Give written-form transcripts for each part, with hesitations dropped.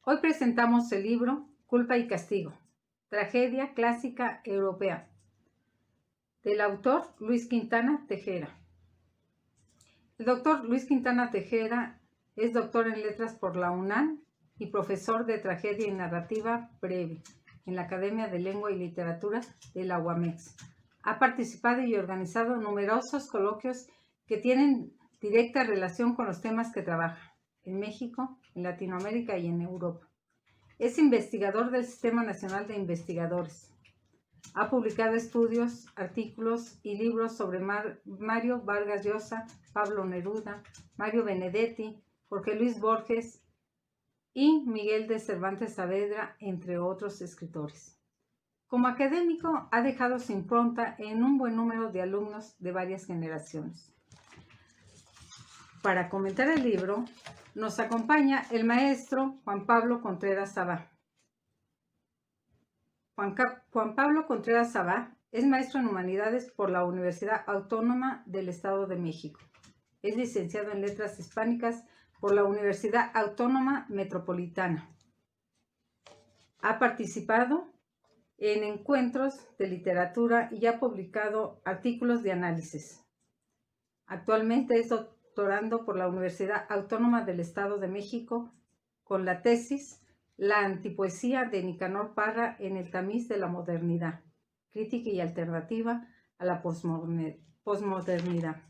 Hoy presentamos el libro Culpa y Castigo, tragedia clásica europea, del autor Luis Quintana Tejera. El doctor Luis Quintana Tejera es doctor en letras por la UNAM y profesor de tragedia y narrativa breve en la Academia de Lengua y Literatura de la UAMEX. Ha participado y organizado numerosos coloquios que tienen directa relación con los temas que trabaja en México, en Latinoamérica y en Europa. Es investigador del Sistema Nacional de Investigadores. Ha publicado estudios, artículos y libros sobre Mario Vargas Llosa, Pablo Neruda, Mario Benedetti, Jorge Luis Borges y Miguel de Cervantes Saavedra, entre otros escritores. Como académico, ha dejado su impronta en un buen número de alumnos de varias generaciones. Para comentar el libro, nos acompaña el maestro Juan Pablo Contreras Sabá. Juan Pablo Contreras Sabá es maestro en Humanidades por la Universidad Autónoma del Estado de México. Es licenciado en Letras Hispánicas por la Universidad Autónoma Metropolitana. Ha participado en encuentros de literatura y ha publicado artículos de análisis. Actualmente es doctorando por la Universidad Autónoma del Estado de México con la tesis La antipoesía de Nicanor Parra en el tamiz de la modernidad, crítica y alternativa a la posmodernidad.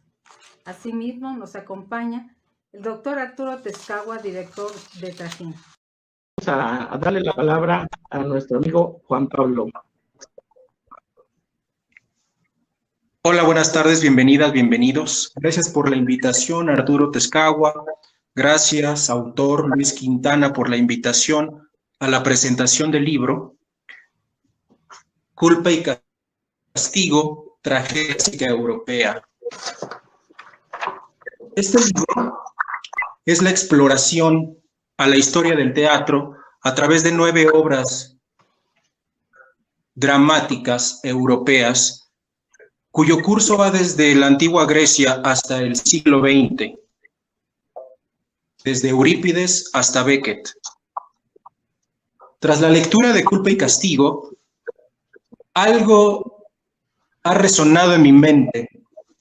Asimismo, nos acompaña el doctor Arturo Tezcagua, director de Trajín. Vamos a darle la palabra a nuestro amigo Juan Pablo. Hola, buenas tardes, bienvenidas, bienvenidos. Gracias por la invitación, Arturo Tezcagua. Gracias, autor Luis Quintana, por la invitación a la presentación del libro Culpa y Castigo, tragedia europea. Este libro es la exploración a la historia del teatro a través de 9 obras dramáticas europeas, cuyo curso va desde la antigua Grecia hasta el siglo XX, desde Eurípides hasta Beckett. Tras la lectura de Culpa y Castigo, algo ha resonado en mi mente,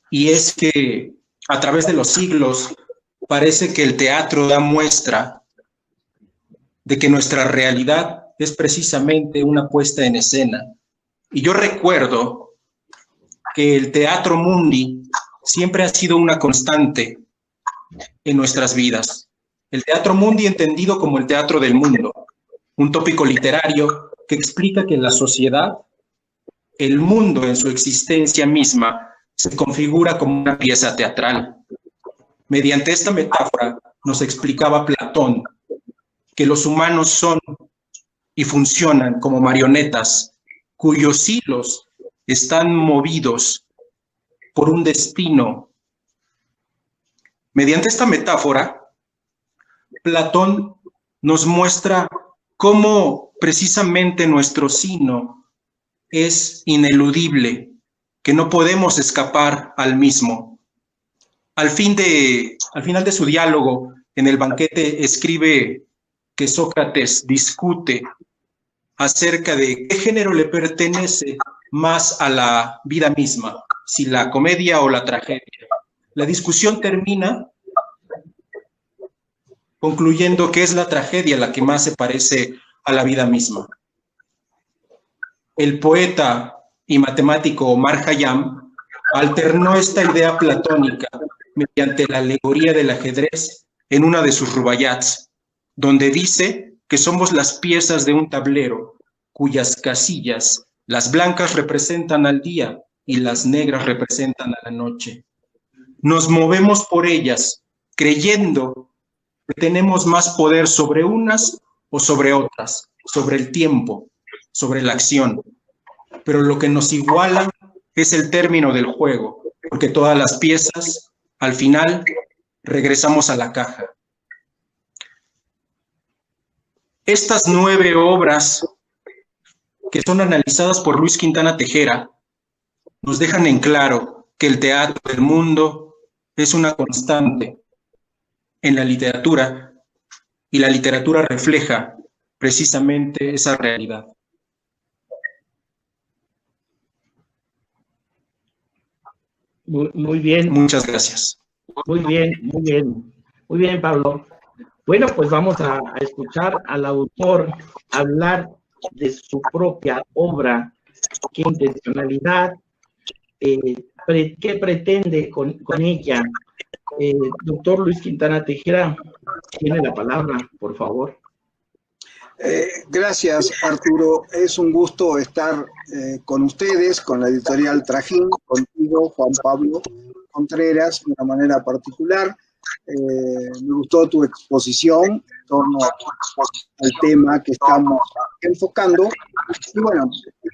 y es que a través de los siglos parece que el teatro da muestra de que nuestra realidad es precisamente una puesta en escena. Y yo recuerdo que el teatro mundi siempre ha sido una constante en nuestras vidas. El teatro mundi entendido como el teatro del mundo, un tópico literario que explica que la sociedad, el mundo en su existencia misma, se configura como una pieza teatral. Mediante esta metáfora nos explicaba Platón que los humanos son y funcionan como marionetas cuyos hilos están movidos por un destino. Mediante esta metáfora, Platón nos muestra cómo precisamente nuestro sino es ineludible, que no podemos escapar al mismo. Al final de su diálogo, en el banquete, escribe que Sócrates discute acerca de qué género le pertenece más a la vida misma, si la comedia o la tragedia. La discusión termina concluyendo que es la tragedia la que más se parece a la vida misma. El poeta y matemático Omar Khayyam alternó esta idea platónica mediante la alegoría del ajedrez en una de sus rubayats, donde dice que somos las piezas de un tablero cuyas casillas, las blancas representan al día y las negras representan a la noche. Nos movemos por ellas creyendo que tenemos más poder sobre unas o sobre otras, sobre el tiempo, sobre la acción. Pero lo que nos iguala es el término del juego, porque todas las piezas, al final, regresamos a la caja. Estas 9 obras que son analizadas por Luis Quintana Tejera nos dejan en claro que el teatro del mundo es una constante en la literatura, y la literatura refleja precisamente esa realidad. Muy bien. Muchas gracias. Muy bien, muy bien. Muy bien, Pablo. Bueno, pues vamos a escuchar al autor hablar de su propia obra, qué intencionalidad, qué pretende con ella. Doctor Luis Quintana Tejera, tiene la palabra, por favor. Gracias, Arturo. Es un gusto estar con ustedes, con la editorial Trajín, contigo, Juan Pablo Contreras, de una manera particular. Me gustó tu exposición en torno al tema que estamos enfocando. Y bueno,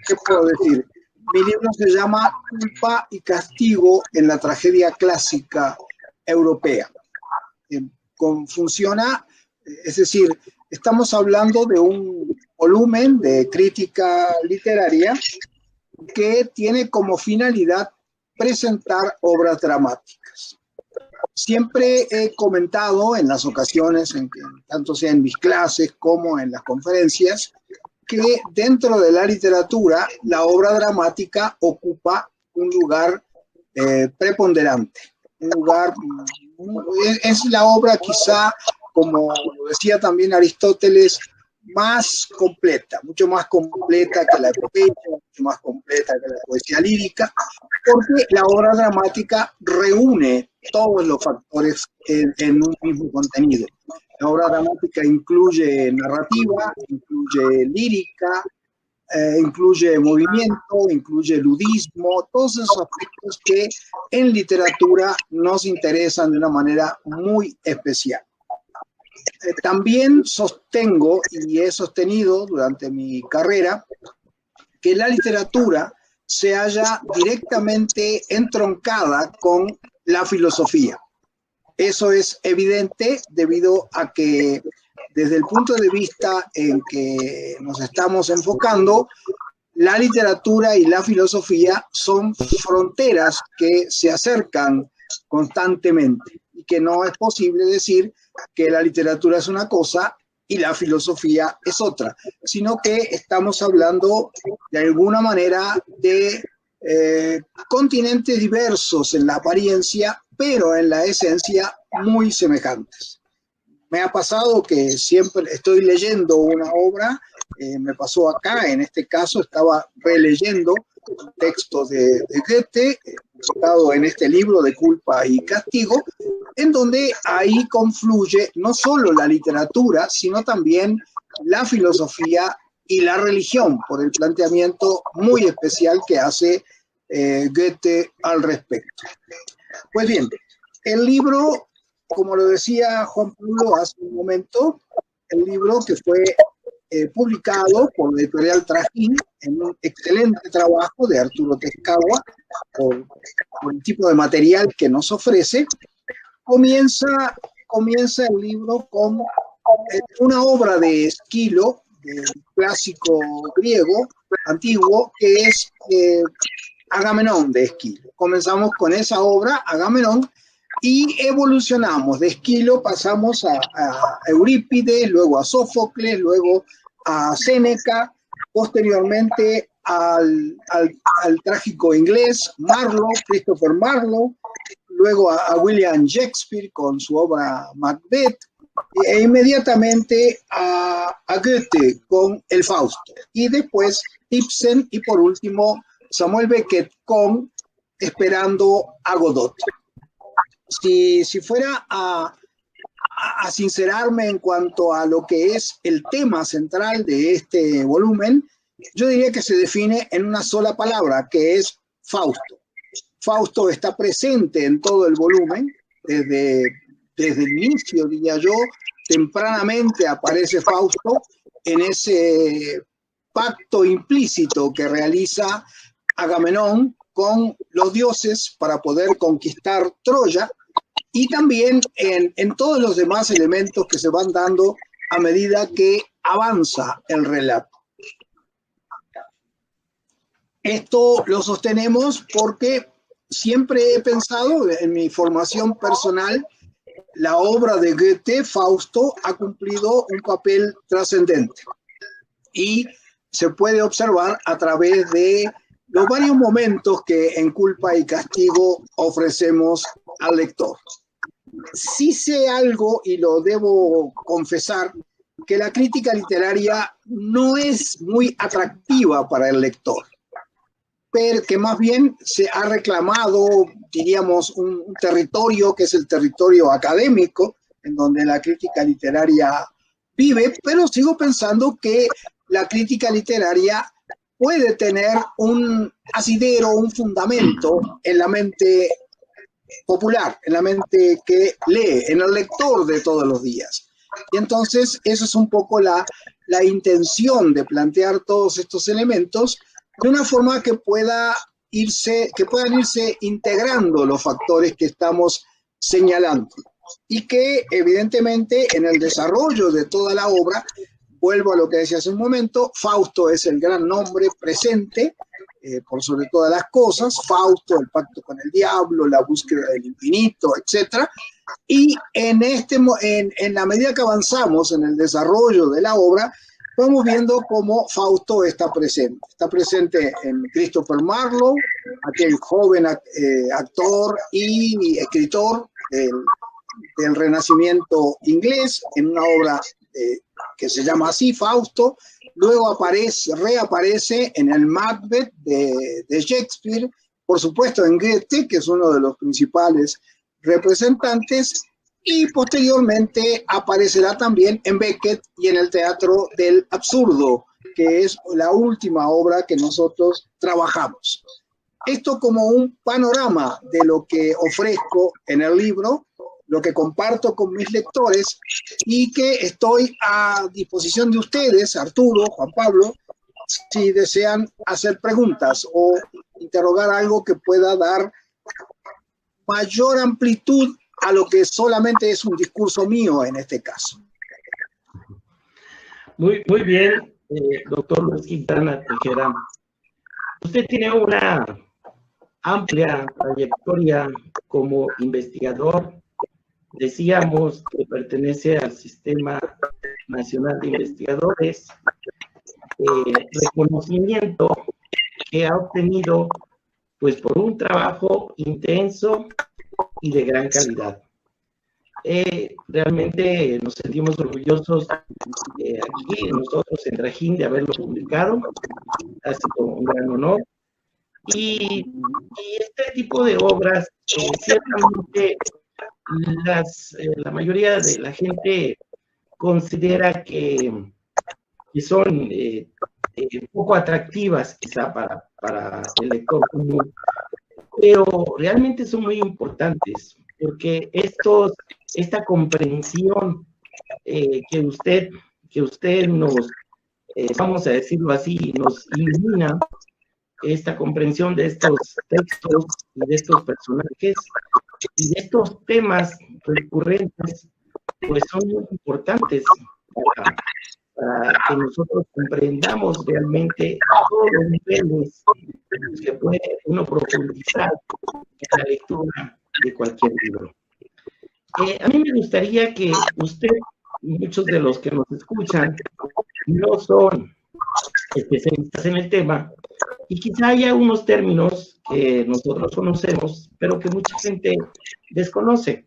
¿qué puedo decir? Mi libro se llama Culpa y Castigo en la tragedia clásica europea. Funciona, es decir, estamos hablando de un volumen de crítica literaria que tiene como finalidad presentar obras dramáticas. Siempre he comentado en las ocasiones, tanto sea en mis clases como en las conferencias, que dentro de la literatura la obra dramática ocupa un lugar preponderante. Un lugar, es la obra quizá, como decía también Aristóteles, más completa, mucho más completa que la epopeya, mucho más completa que la poesía lírica, porque la obra dramática reúne todos los factores en un mismo contenido. La obra dramática incluye narrativa, incluye lírica, incluye movimiento, incluye ludismo, todos esos aspectos que en literatura nos interesan de una manera muy especial. También sostengo y he sostenido durante mi carrera que la literatura se halla directamente entroncada con la filosofía. Eso es evidente debido a que desde el punto de vista en que nos estamos enfocando, la literatura y la filosofía son fronteras que se acercan constantemente y que no es posible decir que la literatura es una cosa y la filosofía es otra, sino que estamos hablando de alguna manera de continentes diversos en la apariencia, pero en la esencia muy semejantes. Me ha pasado que siempre estoy leyendo una obra, me pasó acá, en este caso estaba releyendo un texto de Goethe, citado en este libro de Culpa y Castigo, en donde ahí confluye no solo la literatura, sino también la filosofía y la religión, por el planteamiento muy especial que hace Goethe al respecto. Pues bien, el libro, como lo decía Juan Pablo hace un momento, el libro que fue publicado por la editorial Trajín en un excelente trabajo de Arturo Tezcagua, por el tipo de material que nos ofrece, comienza el libro con una obra de Esquilo, del clásico griego antiguo, que es Agamenón de Esquilo. Comenzamos con esa obra, Agamenón, y evolucionamos. De Esquilo pasamos a Eurípides, luego a Sófocles, luego a Séneca, posteriormente al trágico inglés Marlowe, Christopher Marlowe, luego a William Shakespeare con su obra Macbeth, e inmediatamente a Goethe con el Fausto, y después Ibsen, y por último Samuel Beckett con Esperando a Godot. Si fuera a sincerarme en cuanto a lo que es el tema central de este volumen, yo diría que se define en una sola palabra, que es Fausto. Fausto está presente en todo el volumen, desde el inicio, diría yo, tempranamente aparece Fausto en ese pacto implícito que realiza Agamenón con los dioses para poder conquistar Troya, y también en todos los demás elementos que se van dando a medida que avanza el relato. Esto lo sostenemos porque siempre he pensado en mi formación personal, la obra de Goethe, Fausto, ha cumplido un papel trascendente. y se puede observar a través de los varios momentos que en Culpa y Castigo ofrecemos al lector. Sí sé algo, y lo debo confesar, que la crítica literaria no es muy atractiva para el lector, pero que más bien se ha reclamado, diríamos, un territorio que es el territorio académico, en donde la crítica literaria vive, pero sigo pensando que la crítica literaria puede tener un asidero, un fundamento en la mente popular, en la mente que lee, en el lector de todos los días. Y entonces eso es un poco la intención de plantear todos estos elementos de una forma que puedan irse integrando los factores que estamos señalando y que evidentemente en el desarrollo de toda la obra, vuelvo a lo que decía hace un momento, Fausto es el gran nombre presente por sobre todas las cosas, Fausto, el pacto con el diablo, la búsqueda del infinito, etc. Y en la medida que avanzamos en el desarrollo de la obra, vamos viendo cómo Fausto está presente. Está presente en Christopher Marlowe, aquel joven actor y escritor del Renacimiento inglés, en una obra que se llama así, Fausto. Luego reaparece en el Macbeth de Shakespeare, por supuesto en Goethe, que es uno de los principales representantes, y posteriormente aparecerá también en Beckett y en el Teatro del Absurdo, que es la última obra que nosotros trabajamos. Esto como un panorama de lo que ofrezco en el libro, lo que comparto con mis lectores y que estoy a disposición de ustedes, Arturo, Juan Pablo, si desean hacer preguntas o interrogar algo que pueda dar mayor amplitud a lo que solamente es un discurso mío en este caso. Muy bien, doctor Luis Quintana Tejera. Usted tiene una amplia trayectoria como investigador. Decíamos que pertenece al Sistema Nacional de Investigadores, reconocimiento que ha obtenido pues por un trabajo intenso y de gran calidad. Realmente nos sentimos orgullosos aquí nosotros en Trajín de haberlo publicado, ha sido un gran honor. Y este tipo de obras, ciertamente la mayoría de la gente considera que son poco atractivas quizá para el lector común, pero realmente son muy importantes porque esta comprensión que usted nos, vamos a decirlo así, nos ilumina, esta comprensión de estos textos y de estos personajes y de estos temas recurrentes, pues son muy importantes para que nosotros comprendamos realmente todos los niveles que puede uno profundizar en la lectura de cualquier libro. A mí me gustaría que usted, muchos de los que nos escuchan, no son especialistas en el tema, y quizá haya unos términos que nosotros conocemos, pero que mucha gente desconoce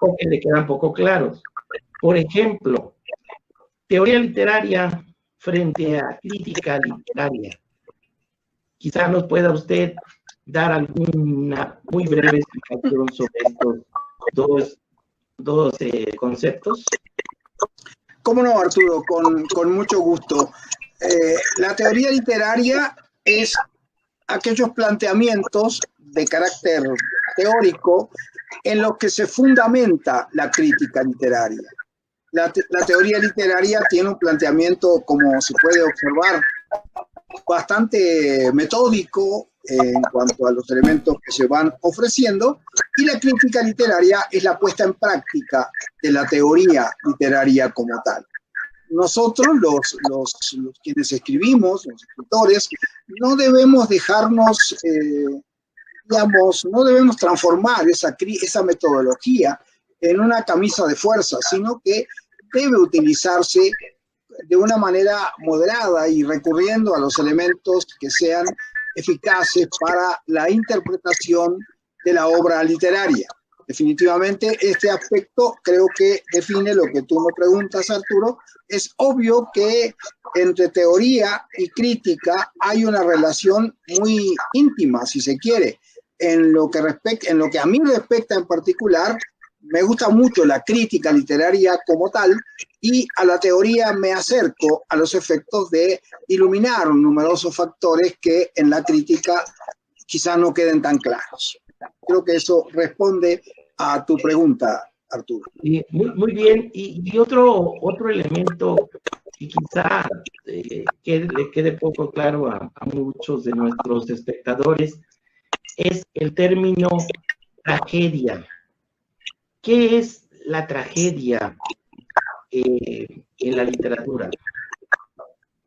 o que le quedan poco claros. Por ejemplo, teoría literaria frente a crítica literaria. Quizá nos pueda usted dar alguna muy breve explicación sobre estos dos conceptos. ¿Cómo no, Arturo? Con mucho gusto. La teoría literaria es aquellos planteamientos de carácter teórico en los que se fundamenta la crítica literaria. La teoría literaria tiene un planteamiento, como se puede observar, bastante metódico en cuanto a los elementos que se van ofreciendo, y la crítica literaria es la puesta en práctica de la teoría literaria como tal. Nosotros, los quienes escribimos, los escritores, no debemos dejarnos, no debemos transformar esa metodología en una camisa de fuerza, sino que debe utilizarse de una manera moderada y recurriendo a los elementos que sean eficaces para la interpretación de la obra literaria. Definitivamente este aspecto creo que define lo que tú me preguntas, Arturo. Es obvio que entre teoría y crítica hay una relación muy íntima, si se quiere. En lo que a mí respecta en particular, me gusta mucho la crítica literaria como tal, y a la teoría me acerco a los efectos de iluminar numerosos factores que en la crítica quizá no queden tan claros. Creo que eso responde a tu pregunta, Arturo. Sí, muy bien. Y otro elemento que quizá le quede poco claro a muchos de nuestros espectadores es el término tragedia. ¿Qué es la tragedia en la literatura?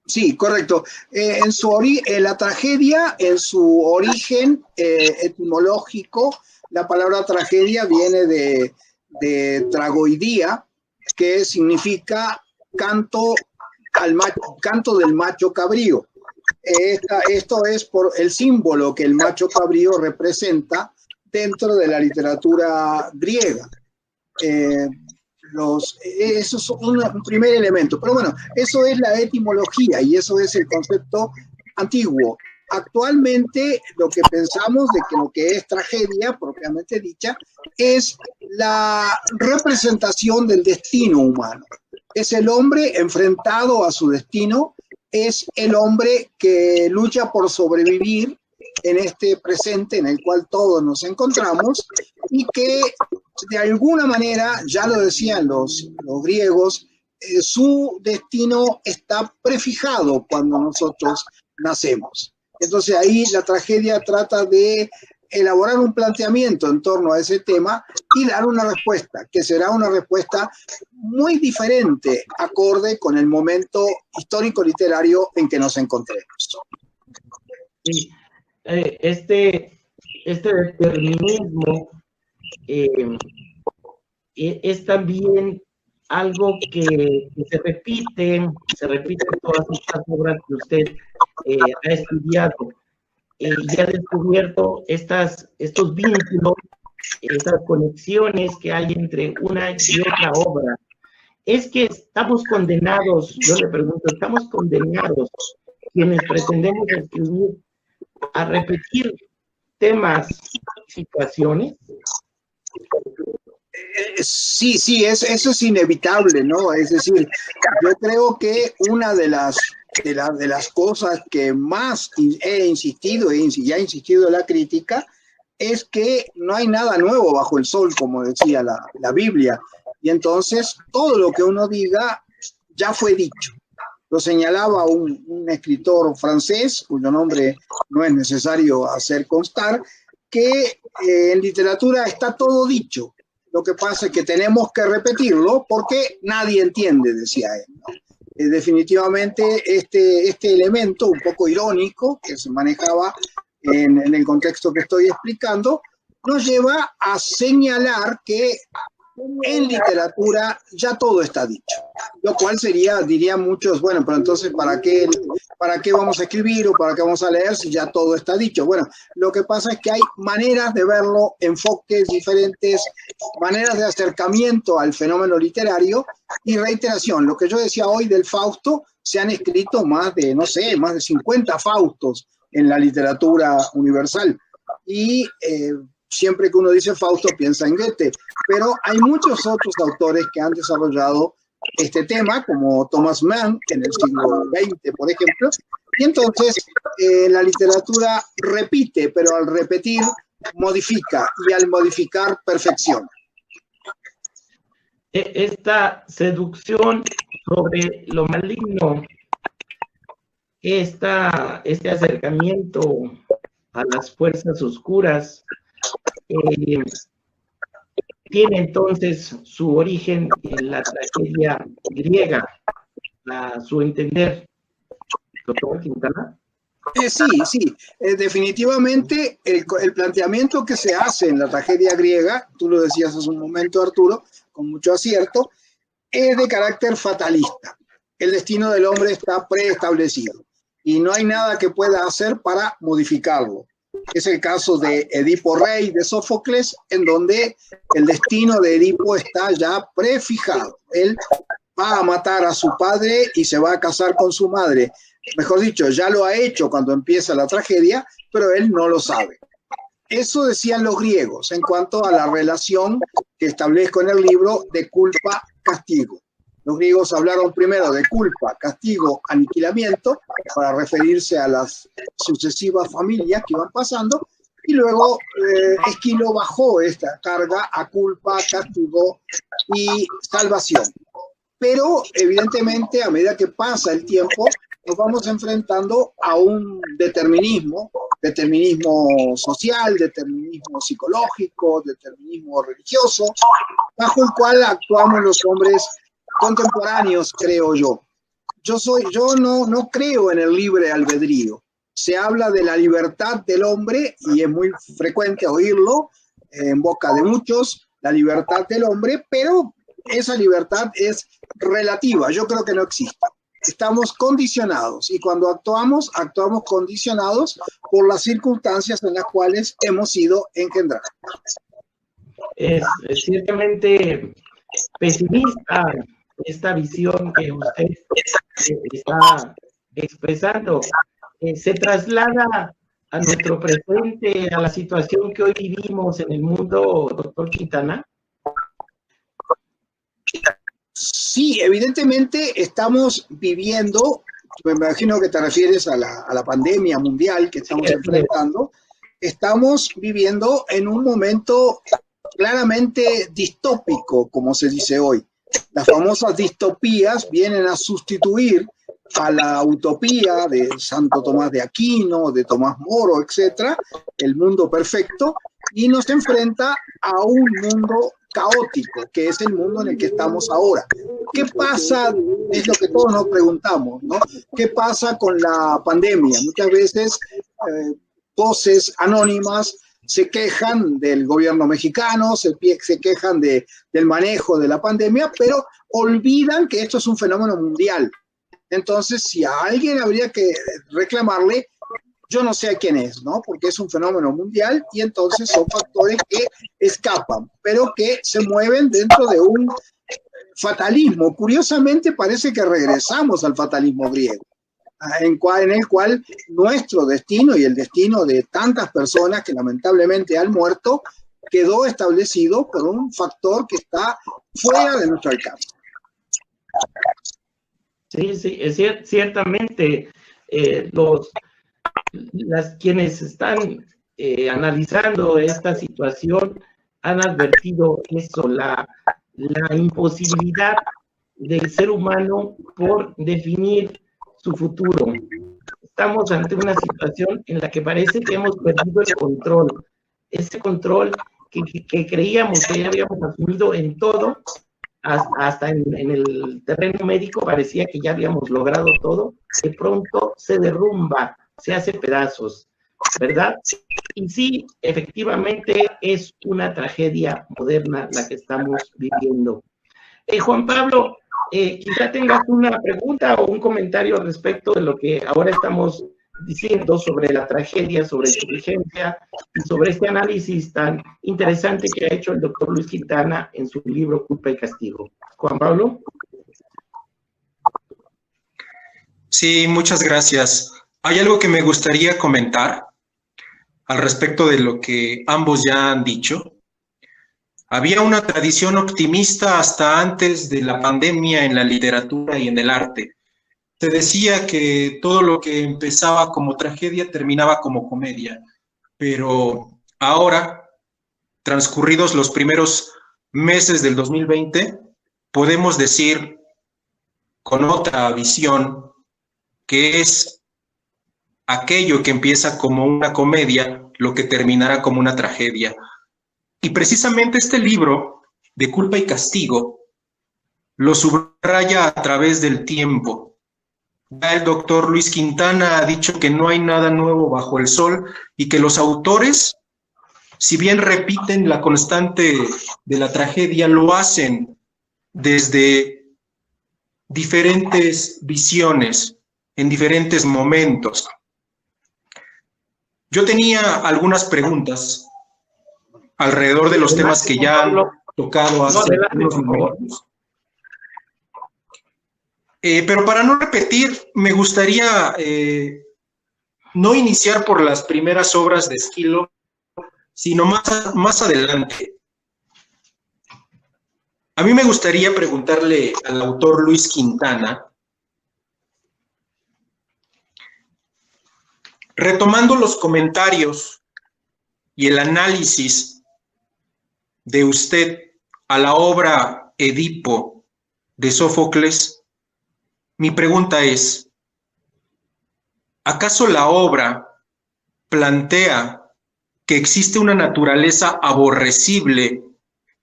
Sí, correcto. La tragedia, en su origen etimológico, la palabra tragedia viene de tragoidía, que significa canto del macho cabrío. Esto es por el símbolo que el macho cabrío representa dentro de la literatura griega. Eso es un primer elemento. Pero bueno, eso es la etimología y eso es el concepto antiguo. Actualmente lo que pensamos de que lo que es tragedia, propiamente dicha, es la representación del destino humano. Es el hombre enfrentado a su destino, es el hombre que lucha por sobrevivir en este presente en el cual todos nos encontramos y que de alguna manera, ya lo decían los griegos, su destino está prefijado cuando nosotros nacemos. Entonces ahí la tragedia trata de elaborar un planteamiento en torno a ese tema y dar una respuesta, que será una respuesta muy diferente, acorde con el momento histórico-literario en que nos encontremos. Sí. Este determinismo es también algo que se repite en todas estas obras que usted ha estudiado y ha descubierto estos vínculos, estas conexiones que hay entre una y otra obra. Es que estamos condenados, yo le pregunto, ¿estamos condenados quienes pretendemos escribir a repetir temas, situaciones? Sí, eso es inevitable, ¿no? Es decir, yo creo que una de las cosas que más he insistido y ha insistido la crítica es que no hay nada nuevo bajo el sol, como decía la Biblia, y entonces todo lo que uno diga ya fue dicho. Lo señalaba un escritor francés, cuyo nombre no es necesario hacer constar, que en literatura está todo dicho. Lo que pasa es que tenemos que repetirlo porque nadie entiende, decía él, ¿no? Definitivamente este elemento un poco irónico que se manejaba en el contexto que estoy explicando nos lleva a señalar que en literatura ya todo está dicho, lo cual dirían muchos, bueno, pero entonces ¿para qué vamos a escribir o para qué vamos a leer si ya todo está dicho? Bueno, lo que pasa es que hay maneras de verlo, enfoques diferentes, maneras de acercamiento al fenómeno literario y reiteración. Lo que yo decía hoy del Fausto, se han escrito más de 50 Faustos en la literatura universal y siempre que uno dice Fausto piensa en Goethe, pero hay muchos otros autores que han desarrollado este tema, como Thomas Mann en el siglo XX, por ejemplo, y entonces la literatura repite, pero al repetir modifica, y al modificar perfecciona. Esta seducción sobre lo maligno, este acercamiento a las fuerzas oscuras, tiene entonces su origen en la tragedia griega, a su entender, doctor Quintana. Sí, definitivamente el planteamiento que se hace en la tragedia griega, tú lo decías hace un momento, Arturo, con mucho acierto, es de carácter fatalista. el destino del hombre está preestablecido y no hay nada que pueda hacer para modificarlo. Es el caso de Edipo Rey de Sófocles, en donde el destino de Edipo está ya prefijado. Él va a matar a su padre y se va a casar con su madre. Mejor dicho, ya lo ha hecho cuando empieza la tragedia, pero él no lo sabe. Eso decían los griegos en cuanto a la relación que establezco en el libro de culpa-castigo. Los griegos hablaron primero de culpa, castigo, aniquilamiento, para referirse a las sucesivas familias que iban pasando, y luego Esquilo bajó esta carga a culpa, castigo y salvación. Pero evidentemente a medida que pasa el tiempo, nos vamos enfrentando a un determinismo social, determinismo psicológico, determinismo religioso, bajo el cual actuamos los hombres contemporáneos, creo yo. Yo no creo en el libre albedrío. Se habla de la libertad del hombre y es muy frecuente oírlo en boca de muchos, la libertad del hombre, pero esa libertad es relativa. Yo creo que no existe. Estamos condicionados y cuando actuamos condicionados por las circunstancias en las cuales hemos sido engendrados. Es ciertamente pesimista esta visión que usted está expresando. Se traslada a nuestro presente, a la situación que hoy vivimos en el mundo, doctor Quintana. Sí, evidentemente estamos viviendo, me imagino que te refieres a la pandemia mundial que estamos enfrentando, estamos viviendo en un momento claramente distópico, como se dice hoy. Las famosas distopías vienen a sustituir a la utopía de Santo Tomás de Aquino, de Tomás Moro, etcétera, el mundo perfecto, y nos enfrenta a un mundo caótico, que es el mundo en el que estamos ahora. ¿Qué pasa? Es lo que todos nos preguntamos, ¿no? ¿Qué pasa con la pandemia? Muchas veces voces anónimas se quejan del gobierno mexicano, se quejan del manejo de la pandemia, pero olvidan que esto es un fenómeno mundial. Entonces, si a alguien habría que reclamarle, yo no sé a quién es, ¿no? Porque es un fenómeno mundial y entonces son factores que escapan, pero que se mueven dentro de un fatalismo. Curiosamente, parece que regresamos al fatalismo griego, en el cual nuestro destino y el destino de tantas personas que lamentablemente han muerto quedó establecido por un factor que está fuera de nuestro alcance. Sí, es ciertamente quienes están analizando esta situación han advertido eso, la imposibilidad del ser humano por definir su futuro. Estamos ante una situación en la que parece que hemos perdido el control, ese control que creíamos que ya habíamos asumido en todo, hasta en el terreno médico parecía que ya habíamos logrado todo, de pronto se derrumba, se hace pedazos, ¿verdad? Y sí, efectivamente es una tragedia moderna la que estamos viviendo. Juan Pablo, quizá tengas una pregunta o un comentario respecto de lo que ahora estamos diciendo sobre la tragedia, sobre su vigencia y sobre este análisis tan interesante que ha hecho el doctor Luis Quintana en su libro Culpa y Castigo. Juan Pablo. Sí, muchas gracias. Hay algo que me gustaría comentar al respecto de lo que ambos ya han dicho. Había una tradición optimista hasta antes de la pandemia en la literatura y en el arte. Se decía que todo lo que empezaba como tragedia terminaba como comedia, pero ahora, transcurridos los primeros meses del 2020, podemos decir con otra visión que es aquello que empieza como una comedia, lo que terminará como una tragedia. Y precisamente este libro de Culpa y Castigo lo subraya a través del tiempo. Ya el doctor Luis Quintana ha dicho que no hay nada nuevo bajo el sol y que los autores, si bien repiten la constante de la tragedia, lo hacen desde diferentes visiones en diferentes momentos. Yo tenía algunas preguntas alrededor de los temas que ya han tocado hace unos momentos. Pero para no repetir, me gustaría no iniciar por las primeras obras de Esquilo, sino más adelante. A mí me gustaría preguntarle al autor Luis Quintana, retomando los comentarios y el análisis de usted a la obra Edipo de Sófocles, mi pregunta es, ¿acaso la obra plantea que existe una naturaleza aborrecible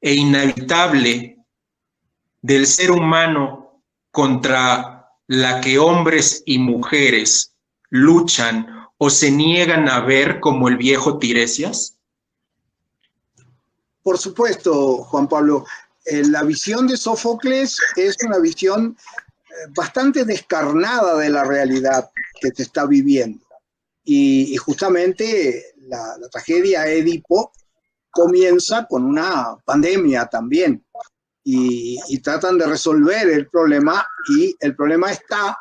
e inhabitable del ser humano contra la que hombres y mujeres luchan o se niegan a ver, como el viejo Tiresias? Por supuesto, Juan Pablo. La visión de Sófocles es una visión bastante descarnada de la realidad que se está viviendo. Y justamente la tragedia Edipo comienza con una pandemia también. Y tratan de resolver el problema, y el problema está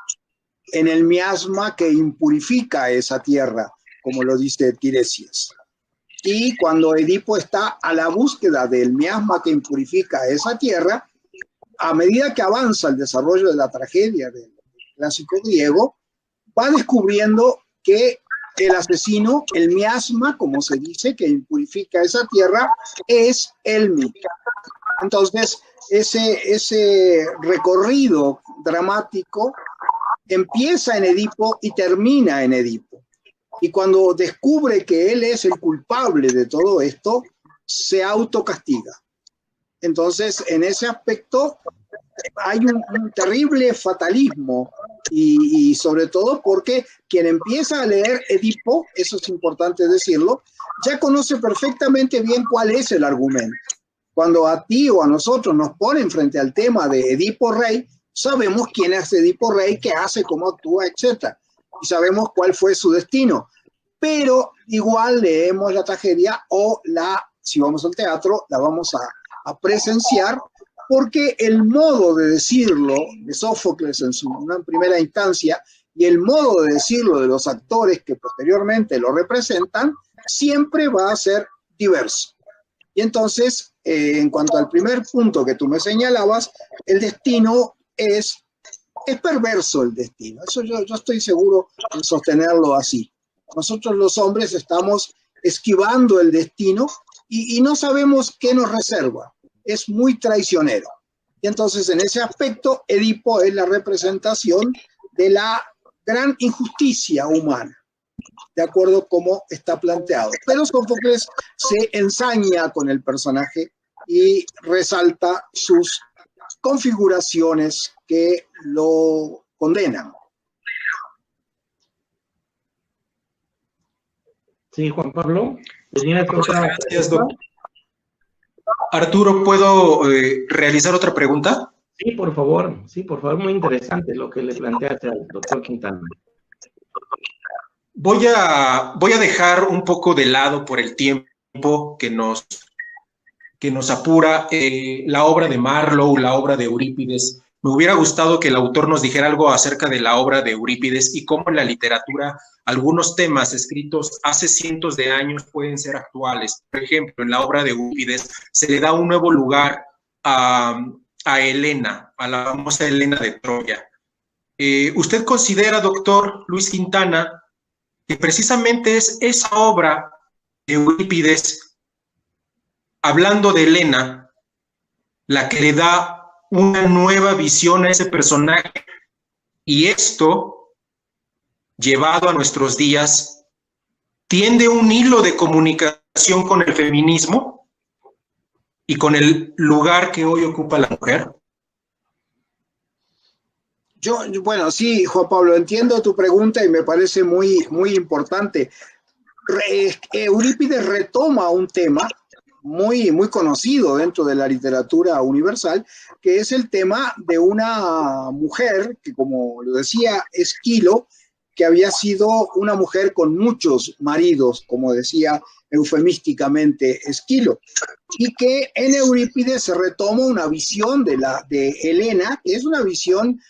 en el miasma que impurifica esa tierra, como lo dice Tiresias. Y cuando Edipo está a la búsqueda del miasma que impurifica esa tierra, a medida que avanza el desarrollo de la tragedia del clásico griego, va descubriendo que el asesino, el miasma, como se dice, que impurifica esa tierra, es él mismo. Entonces, ese recorrido dramático empieza en Edipo y termina en Edipo. Y cuando descubre que él es el culpable de todo esto, se autocastiga. Entonces, en ese aspecto hay un terrible fatalismo y sobre todo porque quien empieza a leer Edipo, eso es importante decirlo, ya conoce perfectamente bien cuál es el argumento. Cuando a ti o a nosotros nos ponen frente al tema de Edipo Rey, sabemos quién es Edipo Rey, qué hace, cómo actúa, etc. Y sabemos cuál fue su destino. Pero igual leemos la tragedia o si vamos al teatro, la vamos a presenciar, porque el modo de decirlo de Sófocles en una primera instancia y el modo de decirlo de los actores que posteriormente lo representan siempre va a ser diverso. Y entonces, en cuanto al primer punto que tú me señalabas, el destino es perverso, el destino. Eso yo estoy seguro de sostenerlo así. Nosotros los hombres estamos esquivando el destino y no sabemos qué nos reserva. Es muy traicionero. Y entonces, en ese aspecto, Edipo es la representación de la gran injusticia humana, de acuerdo a cómo está planteado. Pero Sófocles se ensaña con el personaje y resalta sus configuraciones que lo condenan. Sí, Juan Pablo. Gracias, doctor. Arturo, ¿puedo realizar otra pregunta? Sí, por favor, muy interesante lo que le planteaste al doctor Quintana. Voy a dejar un poco de lado por el tiempo que nos apura la obra de Marlowe, la obra de Eurípides. Me hubiera gustado que el autor nos dijera algo acerca de la obra de Eurípides y cómo en la literatura algunos temas escritos hace cientos de años pueden ser actuales. Por ejemplo, en la obra de Eurípides se le da un nuevo lugar a Helena, a la famosa Helena de Troya. ¿Usted considera, doctor Luis Quintana, que precisamente es esa obra de Eurípides, hablando de Helena, la que le da una nueva visión a ese personaje, y esto, llevado a nuestros días, tiende un hilo de comunicación con el feminismo y con el lugar que hoy ocupa la mujer? Bueno, sí, Juan Pablo, entiendo tu pregunta y me parece muy, muy importante. Eurípides retoma un tema muy conocido dentro de la literatura universal, que es el tema de una mujer que, como lo decía Esquilo, que había sido una mujer con muchos maridos, como decía eufemísticamente Esquilo, y que en Eurípides se retoma una visión de Helena, que es una visión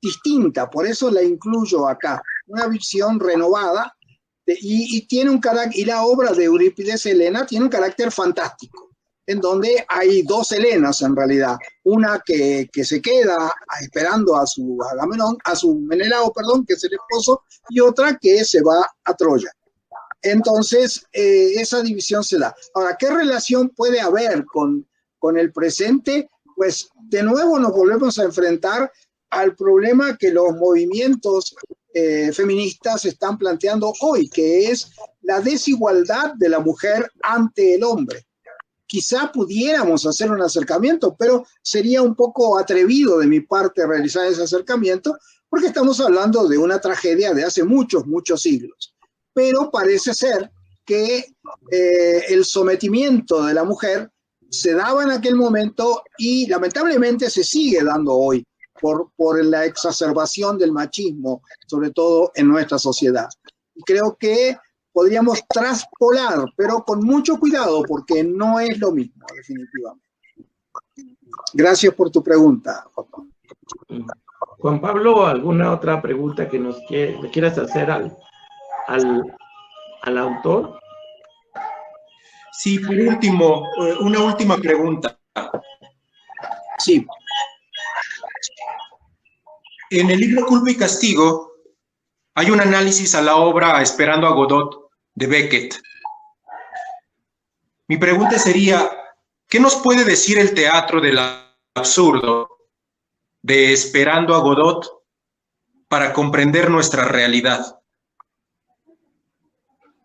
distinta, por eso la incluyo acá, una visión renovada, y tiene un carácter, y la obra de Eurípides, Helena, tiene un carácter fantástico, en donde hay dos Helenas en realidad, una que se queda esperando a su Agamenón, a su Menelao, perdón, que es el esposo, y otra que se va a Troya. Entonces, esa división se da. Ahora, ¿qué relación puede haber con el presente? Pues de nuevo nos volvemos a enfrentar al problema que los movimientos feministas están planteando hoy, que es la desigualdad de la mujer ante el hombre. Quizá pudiéramos hacer un acercamiento, pero sería un poco atrevido de mi parte realizar ese acercamiento, porque estamos hablando de una tragedia de hace muchos siglos. Pero parece ser que el sometimiento de la mujer se daba en aquel momento y lamentablemente se sigue dando hoy por la exacerbación del machismo, sobre todo en nuestra sociedad. Y creo que podríamos traspolar, pero con mucho cuidado, porque no es lo mismo, definitivamente. Gracias por tu pregunta, Juan Pablo. Juan Pablo, ¿alguna otra pregunta que le quieras hacer al autor? Sí, por último, una última pregunta. Sí. En el libro Culpa y Castigo hay un análisis a la obra Esperando a Godot de Beckett. Mi pregunta sería, ¿qué nos puede decir el teatro del absurdo de Esperando a Godot para comprender nuestra realidad?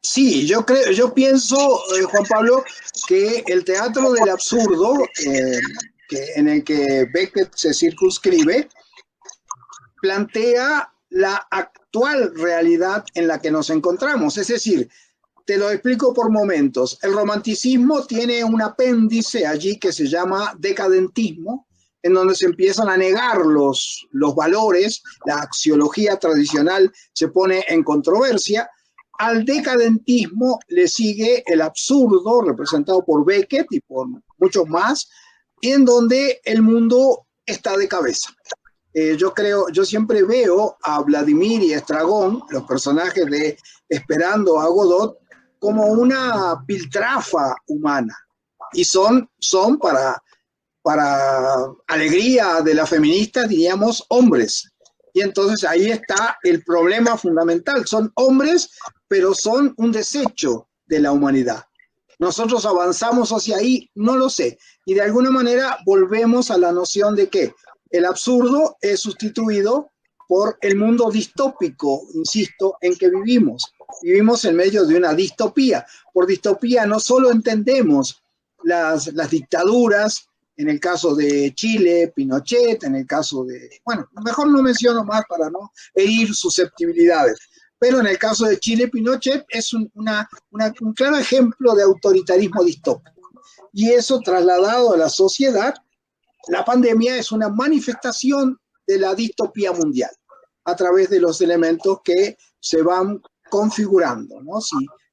Sí, yo pienso, Juan Pablo, que el teatro del absurdo, en el que Beckett se circunscribe, plantea la actual realidad en la que nos encontramos. Es decir, te lo explico por momentos. El romanticismo tiene un apéndice allí que se llama decadentismo, en donde se empiezan a negar los valores, la axiología tradicional se pone en controversia. Al decadentismo le sigue el absurdo, representado por Beckett y por muchos más, en donde el mundo está de cabeza. Yo siempre veo a Vladimir y Estragón, los personajes de Esperando a Godot, como una piltrafa humana. Y son para alegría de las feministas, diríamos, hombres. Y entonces ahí está el problema fundamental. Son hombres, pero son un desecho de la humanidad. ¿Nosotros avanzamos hacia ahí? No lo sé. Y de alguna manera volvemos a la noción de que el absurdo es sustituido por el mundo distópico, insisto, en que vivimos. Vivimos en medio de una distopía. Por distopía no solo entendemos las dictaduras, en el caso de Chile, Pinochet, en el caso de... Bueno, mejor no menciono más para no herir susceptibilidades. Pero en el caso de Chile, Pinochet es un claro ejemplo de autoritarismo distópico. Y eso trasladado a la sociedad, la pandemia es una manifestación de la distopía mundial a través de los elementos que se van configurando, ¿no?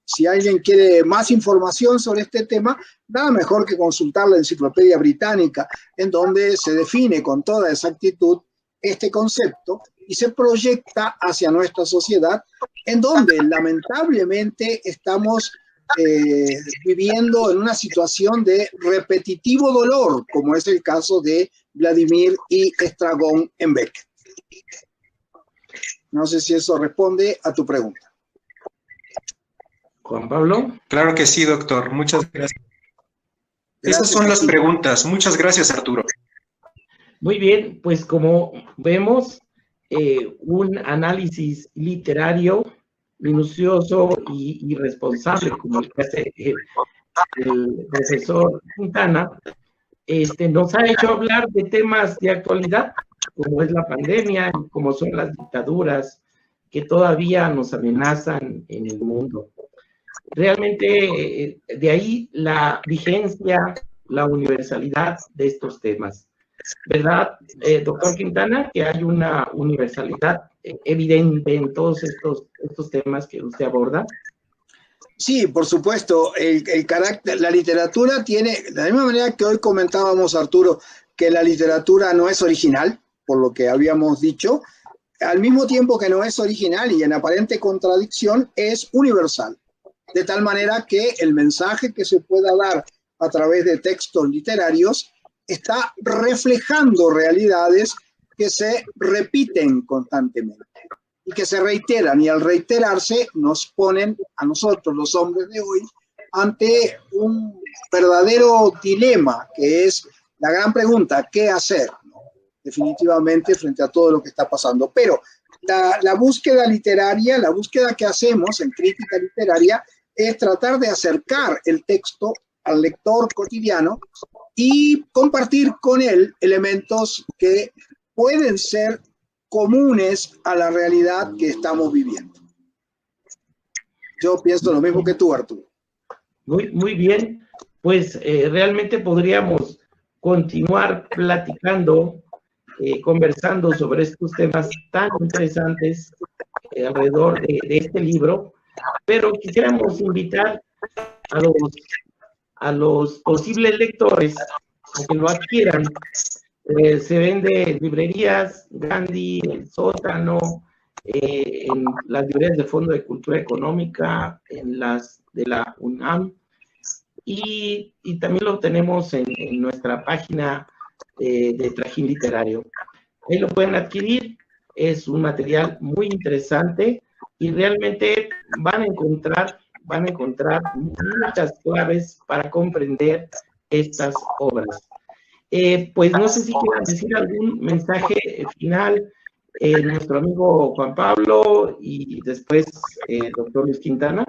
Si alguien quiere más información sobre este tema, nada mejor que consultar la Enciclopedia Británica, en donde se define con toda exactitud este concepto y se proyecta hacia nuestra sociedad, en donde lamentablemente estamos viviendo en una situación de repetitivo dolor, como es el caso de Vladimir y Estragón en Beckett. No sé si eso responde a tu pregunta. Juan Pablo. Claro que sí, doctor. Muchas gracias. Esas son las preguntas. Muchas gracias, Arturo. Muy bien, pues como vemos, un análisis literario minucioso y responsable, como el que hace el profesor Quintana, nos ha hecho hablar de temas de actualidad, como es la pandemia, como son las dictaduras que todavía nos amenazan en el mundo. Realmente de ahí la vigencia, la universalidad de estos temas. ¿Verdad, doctor Quintana, que hay una universalidad evidente en todos estos temas que usted aborda? Sí, por supuesto, el carácter, la literatura tiene, de la misma manera que hoy comentábamos, Arturo, que la literatura no es original, por lo que habíamos dicho, al mismo tiempo que no es original y en aparente contradicción, es universal. De tal manera que el mensaje que se pueda dar a través de textos literarios está reflejando realidades que se repiten constantemente y que se reiteran, y al reiterarse nos ponen a nosotros, los hombres de hoy, ante un verdadero dilema, que es la gran pregunta: ¿qué hacer? ¿No? Definitivamente frente a todo lo que está pasando. Pero la búsqueda literaria, la búsqueda que hacemos en crítica literaria, es tratar de acercar el texto al lector cotidiano y compartir con él elementos que pueden ser comunes a la realidad que estamos viviendo. Yo pienso lo mismo que tú, Arturo. Muy bien, pues realmente podríamos continuar platicando, conversando sobre estos temas tan interesantes alrededor de este libro, pero quisiéramos invitar a los posibles lectores a que lo adquieran. Se vende en librerías, Gandhi, El Sótano, en las librerías del Fondo de Cultura Económica, en las de la UNAM, y también lo tenemos en nuestra página de Trajín Literario. Ahí lo pueden adquirir, es un material muy interesante y realmente van a encontrar muchas claves para comprender estas obras. Pues no sé si quieran decir algún mensaje final, nuestro amigo Juan Pablo y después doctor Luis Quintana.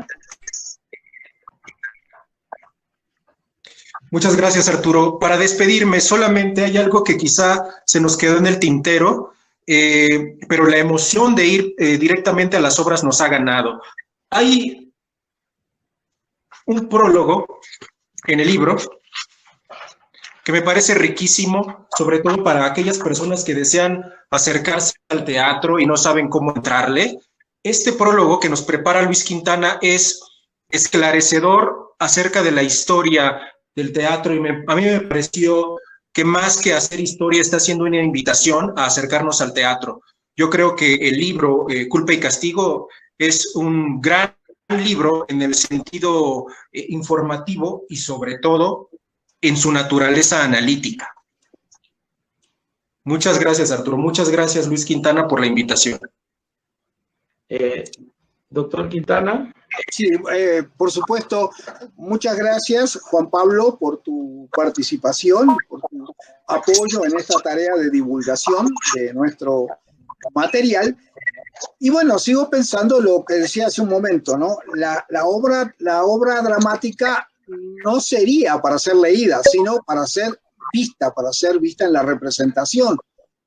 Muchas gracias, Arturo. Para despedirme, solamente hay algo que quizá se nos quedó en el tintero, pero la emoción de ir directamente a las obras nos ha ganado. Hay un prólogo en el libro que me parece riquísimo, sobre todo para aquellas personas que desean acercarse al teatro y no saben cómo entrarle. Este prólogo que nos prepara Luis Quintana es esclarecedor acerca de la historia del teatro, y a mí me pareció que más que hacer historia está haciendo una invitación a acercarnos al teatro. Yo creo que el libro Culpa y Castigo es un gran libro en el sentido informativo y sobre todo en su naturaleza analítica. Muchas gracias, Arturo. Muchas gracias, Luis Quintana, por la invitación. Doctor Quintana. Sí, por supuesto. Muchas gracias, Juan Pablo, por tu participación, por tu apoyo en esta tarea de divulgación de nuestro material. Y bueno, sigo pensando lo que decía hace un momento, ¿no? La obra dramática no sería para ser leída, sino para ser vista en la representación.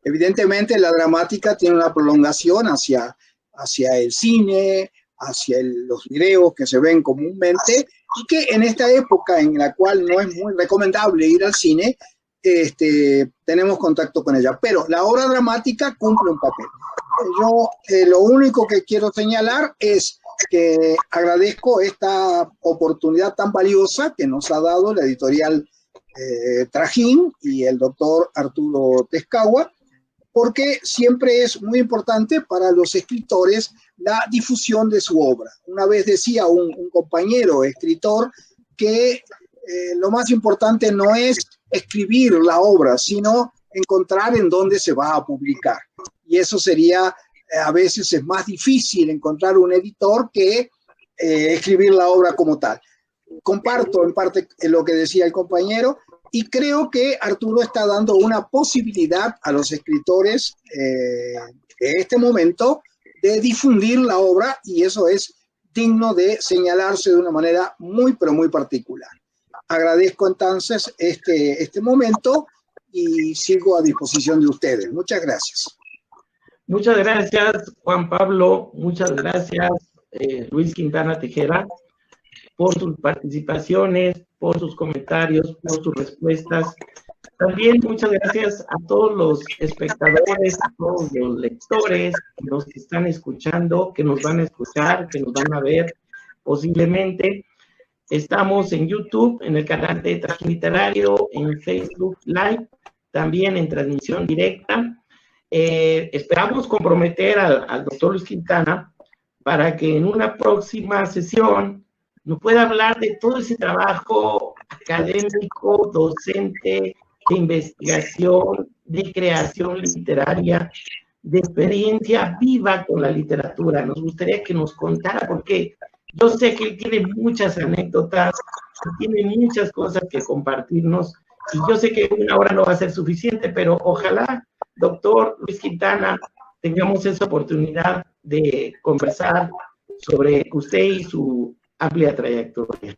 Evidentemente, la dramática tiene una prolongación hacia el cine, hacia los videos que se ven comúnmente, y que en esta época en la cual no es muy recomendable ir al cine, tenemos contacto con ella. Pero la obra dramática cumple un papel. Yo lo único que quiero señalar es que agradezco esta oportunidad tan valiosa que nos ha dado la editorial Trajín y el doctor Arturo Tezcahua, porque siempre es muy importante para los escritores la difusión de su obra. Una vez decía un compañero escritor que lo más importante no es escribir la obra, sino encontrar en dónde se va a publicar. Y eso sería, a veces es más difícil encontrar un editor que escribir la obra como tal. Comparto en parte lo que decía el compañero, y creo que Arturo está dando una posibilidad a los escritores de este momento de difundir la obra, y eso es digno de señalarse de una manera muy, pero muy particular. Agradezco entonces este momento y sigo a disposición de ustedes. Muchas gracias. Muchas gracias, Juan Pablo. Muchas gracias, Luis Quintana Tejera. por sus participaciones, por sus comentarios, por sus respuestas. También muchas gracias a todos los espectadores, a todos los lectores que nos están escuchando, que nos van a escuchar, que nos van a ver posiblemente. Estamos en YouTube, en el canal de Trajín Literario, en Facebook Live, también en transmisión directa. Esperamos comprometer al doctor Luis Quintana para que en una próxima sesión nos pueda hablar de todo ese trabajo académico, docente, de investigación, de creación literaria, de experiencia viva con la literatura. Nos gustaría que nos contara, porque yo sé que él tiene muchas anécdotas, tiene muchas cosas que compartirnos, y yo sé que una hora no va a ser suficiente, pero ojalá, doctor Luis Quintana, tengamos esa oportunidad de conversar sobre usted y su amplia trayectoria.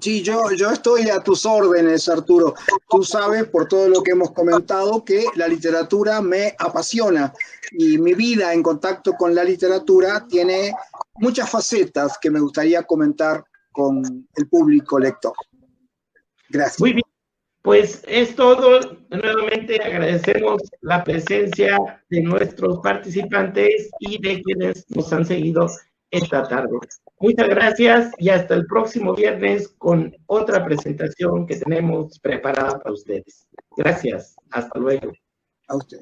Sí, yo estoy a tus órdenes, Arturo. Tú sabes, por todo lo que hemos comentado, que la literatura me apasiona y mi vida en contacto con la literatura tiene muchas facetas que me gustaría comentar con el público lector. Gracias. Muy bien, pues es todo. Nuevamente agradecemos la presencia de nuestros participantes y de quienes nos han seguido esta tarde. Muchas gracias y hasta el próximo viernes con otra presentación que tenemos preparada para ustedes. Gracias. Hasta luego. A usted.